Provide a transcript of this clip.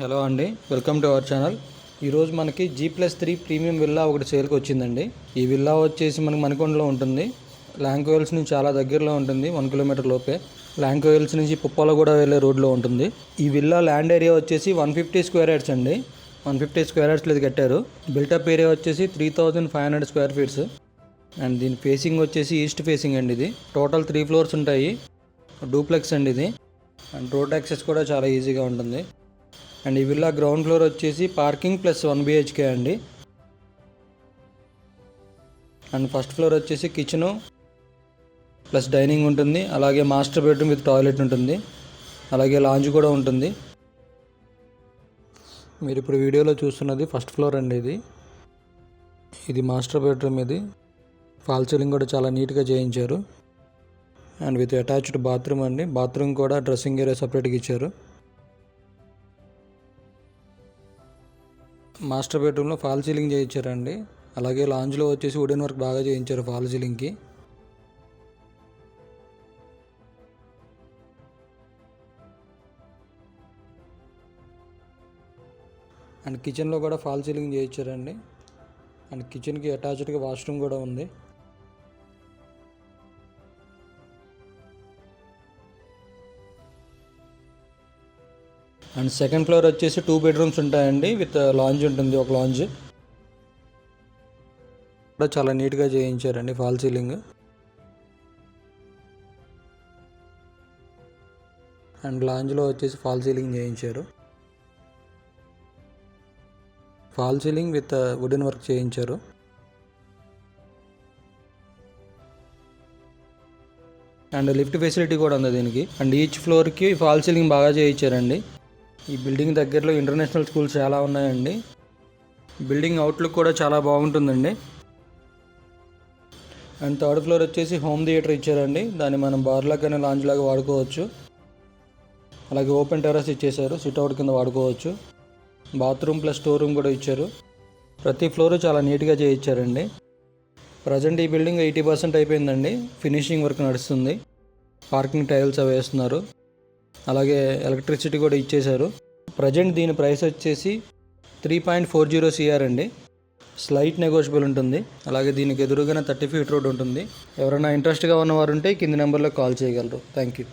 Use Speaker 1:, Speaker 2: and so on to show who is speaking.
Speaker 1: Hello అండి, welcome to our channel. ఈరోజు మనకి G+3 ప్రీమియం విల్లా ఒకటి సేల్కి వచ్చిందండి. ఈ విల్లా వచ్చేసి మనకి మణికొండలో ఉంటుంది. లాంకోయిల్స్ నుంచి చాలా దగ్గరలో ఉంటుంది, 1 కిలోమీటర్ లోపే. లాంకోయిల్స్ నుంచి పుప్పాల కూడా వెళ్ళే రోడ్లో ఉంటుంది. ఈ విల్లా ల్యాండ్ ఏరియా వచ్చేసి 150 స్క్వేర్ యార్డ్స్ అండి. 150 స్క్వేర్ యార్డ్స్లో ఇది కట్టారు. బిల్టప్ ఏరియా వచ్చేసి 3500 స్క్వేర్ ఫీట్స్. అండ్ దీని ఫేసింగ్ వచ్చేసి ఈస్ట్ ఫేసింగ్ అండి. ఇది టోటల్ 3 ఫ్లోర్స్ ఉంటాయి. డూప్లెక్స్ అండి ఇది. అండ్ రోడ్ యాక్సెస్ కూడా చాలా ఈజీగా ఉంటుంది. అండ్ ఈ విల్లా గ్రౌండ్ ఫ్లోర్ వచ్చేసి పార్కింగ్ ప్లస్ 1 BHK అండి. అండ్ ఫస్ట్ ఫ్లోర్ వచ్చేసి కిచెను ప్లస్ డైనింగ్ ఉంటుంది. అలాగే మాస్టర్ బెడ్రూమ్ విత్ టాయిలెట్ ఉంటుంది. అలాగే లాంజ్ కూడా ఉంటుంది. మీరు ఇప్పుడు వీడియోలో చూస్తున్నది ఫస్ట్ ఫ్లోర్ అండి. ఇది మాస్టర్ బెడ్రూమ్. ఇది ఫాల్ సీలింగ్ కూడా చాలా నీట్గా చేయించారు. అండ్ విత్ అటాచ్డ్ బాత్రూమ్ అండి. బాత్రూమ్ కూడా డ్రెస్సింగ్ ఏరియా సపరేట్గా ఇచ్చారు. మాస్టర్ బెడ్రూమ్లో ఫాల్ సీలింగ్ చేయించారండి. అలాగే లాంజ్లో వచ్చేసి వుడెన్ వర్క్ బాగా చేయించారు ఫాల్ సీలింగ్కి. అండ్ కిచెన్లో కూడా ఫాల్ సీలింగ్ చేయించారండి. అండ్ కిచెన్కి అటాచ్డ్గా వాష్రూమ్ కూడా ఉంది. అండ్ సెకండ్ ఫ్లోర్ వచ్చేసి 2 బెడ్రూమ్స్ ఉంటాయండి, విత్ లాంజ్ ఉంటుంది. ఒక లాంజ్ కూడా చాలా నీట్గా చేయించారండి ఫాల్ సీలింగ్. అండ్ లాంజ్లో వచ్చేసి ఫాల్ సీలింగ్ చేయించారు. Fall ceiling with wooden work చేయించారు. అండ్ లిఫ్ట్ ఫెసిలిటీ కూడా ఉంది దీనికి. అండ్ ఈచ్ ఫ్లోర్కి ఫాల్ సీలింగ్ బాగా చేయించారండి. ఈ బిల్డింగ్ దగ్గరలో ఇంటర్నేషనల్ స్కూల్స్ చాలా ఉన్నాయండి. బిల్డింగ్ అవుట్లుక్ కూడా చాలా బాగుంటుందండి. అండ్ థర్డ్ ఫ్లోర్ వచ్చేసి హోమ్ థియేటర్ ఇచ్చారండి. దాన్ని మనం బార్ లాగా లాంజ్ లాగా వాడుకోవచ్చు. అలాగే ఓపెన్ టెర్రస్ ఇచ్చేసారు, సిట్అవుట్ కింద వాడుకోవచ్చు. బాత్రూమ్ ప్లస్ స్టోర్ రూమ్ కూడా ఇచ్చారు. ప్రతి ఫ్లోర్ చాలా నీట్గా చేయించారండి. ప్రజెంట్ ఈ బిల్డింగ్ 80% అయిపోయిందండి. ఫినిషింగ్ వర్క్ నడుస్తుంది. పార్కింగ్ టైల్స్ అవి వేస్తున్నారు. అలాగే ఎలక్ట్రిసిటీ కూడా ఇచ్చేశారు. ప్రజెంట్ దీని ప్రైస్ వచ్చేసి 3.40 CR అండి. స్లైట్ నెగోషియబుల్ ఉంటుంది. అలాగే దీనికి ఎదురుగానే 30 ఫీట్ రోడ్ ఉంటుంది. ఎవరైనా ఇంట్రెస్ట్గా ఉన్నవారు ఉంటే కింది నెంబర్లో కాల్ చేయగలరు. Thank you.